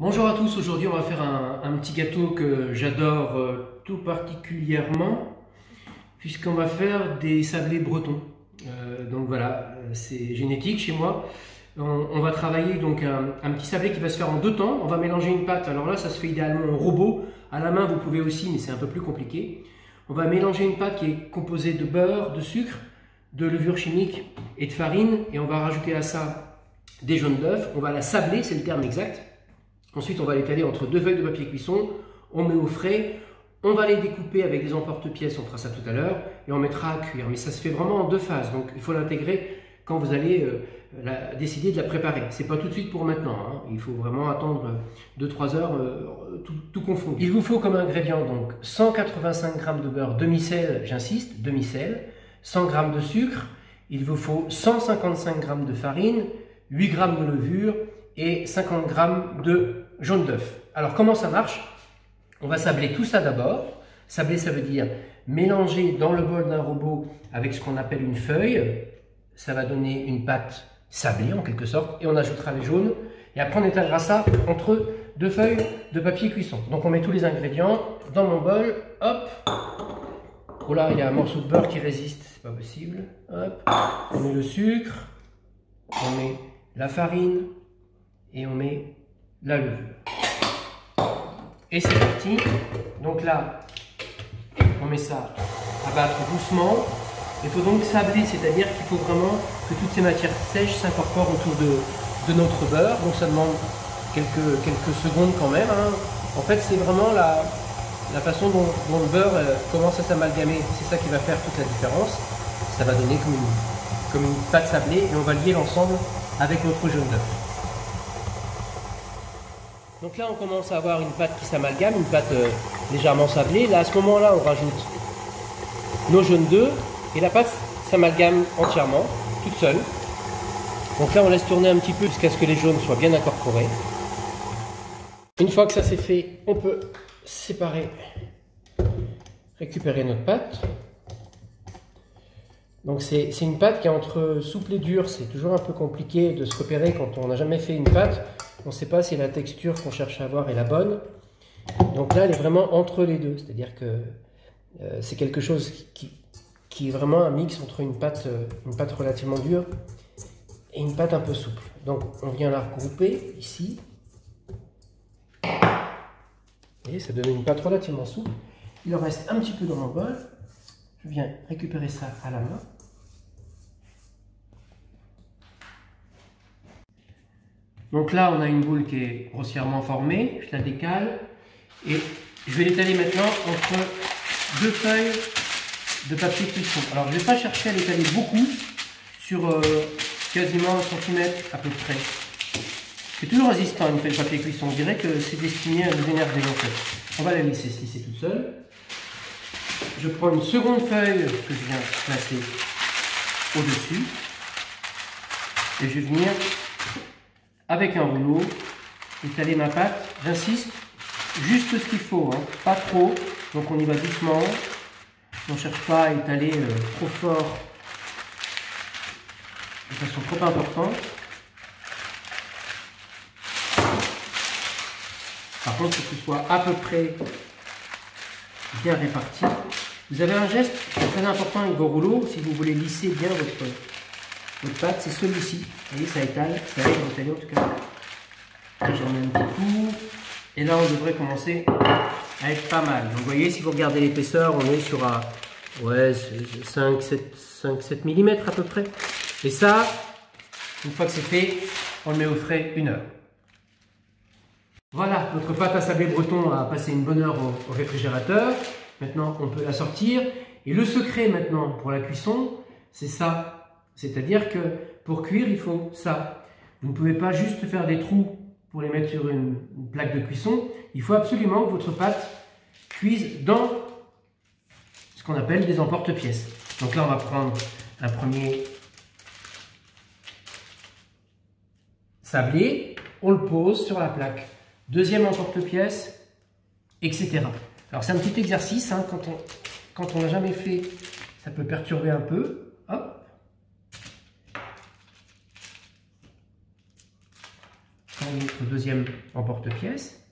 Bonjour à tous, aujourd'hui on va faire un petit gâteau que j'adore tout particulièrement puisqu'on va faire des sablés bretons. Donc voilà, c'est génétique chez moi. On va travailler donc un petit sablé qui va se faire en deux temps. On va mélanger une pâte, alors là ça se fait idéalement en robot. À la main vous pouvez aussi, mais c'est un peu plus compliqué. On va mélanger une pâte qui est composée de beurre, de sucre, de levure chimique et de farine, et on va rajouter à ça des jaunes d'œufs. On va la sabler, c'est le terme exact. Ensuite, on va l'étaler entre deux feuilles de papier cuisson, on met au frais, on va les découper avec des emporte-pièces, on fera ça tout à l'heure, et on mettra à cuire. Mais ça se fait vraiment en deux phases, donc il faut l'intégrer quand vous allez décider de la préparer. C'est pas tout de suite pour maintenant, hein. Il faut vraiment attendre 2-3 heures, tout confondre. Il vous faut comme ingrédient donc 185 g de beurre demi-sel, j'insiste, demi-sel, 100 g de sucre, il vous faut 155 g de farine, 8 g de levure et 50 g de jaune d'œuf. Alors comment ça marche? On va sabler tout ça d'abord. Sabler, ça veut dire mélanger dans le bol d'un robot avec ce qu'on appelle une feuille. Ça va donner une pâte sablée en quelque sorte, et on ajoutera les jaunes, et après on étalera ça entre deux feuilles de papier cuisson. Donc on met tous les ingrédients dans mon bol, hop. Oh là, il y a un morceau de beurre qui résiste, c'est pas possible. Hop. On met le sucre, on met la farine et on met la levure. Et c'est parti. Donc là, on met ça à battre doucement. Il faut donc sabler, c'est-à-dire qu'il faut vraiment que toutes ces matières sèches s'incorporent autour de notre beurre. Donc ça demande quelques secondes quand même, hein. En fait, c'est vraiment la façon dont le beurre commence à s'amalgamer. C'est ça qui va faire toute la différence. Ça va donner comme une pâte sablée, et on va lier l'ensemble avec notre jaune d'œuf. Donc là, on commence à avoir une pâte qui s'amalgame, une pâte légèrement sablée. Là, à ce moment-là, on rajoute nos jaunes d'œufs et la pâte s'amalgame entièrement, toute seule. Donc là, on laisse tourner un petit peu jusqu'à ce que les jaunes soient bien incorporés. Une fois que ça c'est fait, on peut séparer, récupérer notre pâte. Donc c'est une pâte qui est entre souple et dure. C'est toujours un peu compliqué de se repérer quand on n'a jamais fait une pâte. On ne sait pas si la texture qu'on cherche à avoir est la bonne. Donc là, elle est vraiment entre les deux. C'est-à-dire que c'est quelque chose qui est vraiment un mix entre une pâte relativement dure et une pâte un peu souple. Donc on vient la regrouper ici. Et ça donne une pâte relativement souple. Il en reste un petit peu dans mon bol. Je viens récupérer ça à la main. Donc là, on a une boule qui est grossièrement formée. Je la décale et je vais l'étaler maintenant entre deux feuilles de papier cuisson. Alors, je ne vais pas chercher à l'étaler beaucoup, sur quasiment 1 cm à peu près. C'est toujours résistant une feuille de papier cuisson. On dirait que c'est destiné à nous énerver en fait. On va la laisser se lisser toute seule. Je prends une seconde feuille que je viens placer au-dessus et je vais venir avec un rouleau étaler ma pâte. J'insiste, juste ce qu'il faut, hein, pas trop. Donc on y va doucement. On ne cherche pas à étaler trop fort de façon trop importante. Par contre, il faut que ce soit à peu près bien réparti. Vous avez un geste très important avec vos rouleaux, si vous voulez lisser bien votre pâte, c'est celui-ci. Vous voyez, ça étale, ça aide à étaler en tout cas. J'en mets un petit coup. Et là, on devrait commencer à être pas mal. Donc, vous voyez, si vous regardez l'épaisseur, on est sur 5-7 mm à peu près. Et ça, une fois que c'est fait, on le met au frais 1 heure. Voilà, notre pâte à sablé breton a passé une bonne heure au réfrigérateur. Maintenant, on peut la sortir. Et le secret maintenant pour la cuisson, c'est ça. C'est-à-dire que pour cuire, il faut ça. Vous ne pouvez pas juste faire des trous pour les mettre sur une plaque de cuisson. Il faut absolument que votre pâte cuise dans ce qu'on appelle des emporte-pièces. Donc là, on va prendre un premier sablé, on le pose sur la plaque. Deuxième emporte-pièce, etc. Alors c'est un petit exercice, hein, quand on n'a jamais fait, ça peut perturber un peu. Hop. dans notre deuxième emporte-pièce,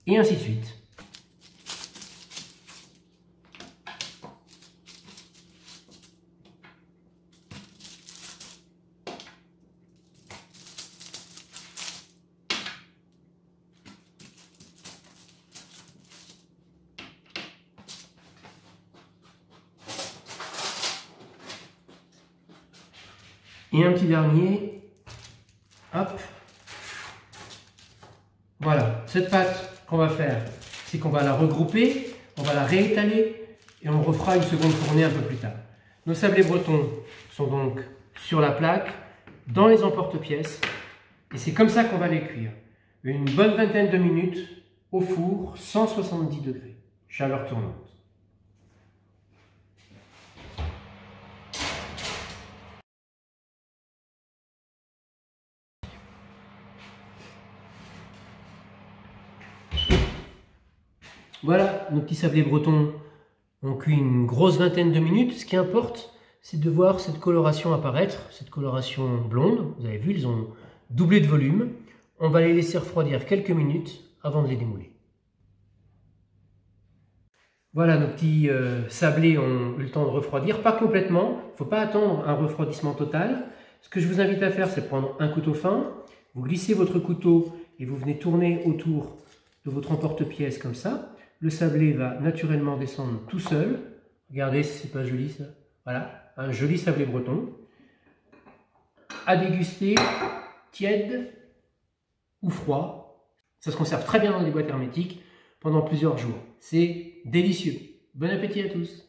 et ainsi de suite. Et un petit dernier, hop, voilà, cette pâte qu'on va faire, c'est qu'on va la regrouper, on va la réétaler et on refera une seconde fournée un peu plus tard. Nos sablés bretons sont donc sur la plaque, dans les emporte-pièces, et c'est comme ça qu'on va les cuire. Une bonne vingtaine de minutes au four, 170 degrés, chaleur tournante. Voilà, nos petits sablés bretons ont cuit une grosse vingtaine de minutes. Ce qui importe, c'est de voir cette coloration apparaître, cette coloration blonde. Vous avez vu, ils ont doublé de volume. On va les laisser refroidir quelques minutes avant de les démouler. Voilà, nos petits sablés ont eu le temps de refroidir. Pas complètement, il ne faut pas attendre un refroidissement total. Ce que je vous invite à faire, c'est prendre un couteau fin. Vous glissez votre couteau et vous venez tourner autour de votre emporte-pièce comme ça. Le sablé va naturellement descendre tout seul. Regardez, c'est pas joli ça. Voilà, un joli sablé breton. À déguster, tiède ou froid. Ça se conserve très bien dans des boîtes hermétiques pendant plusieurs jours. C'est délicieux. Bon appétit à tous!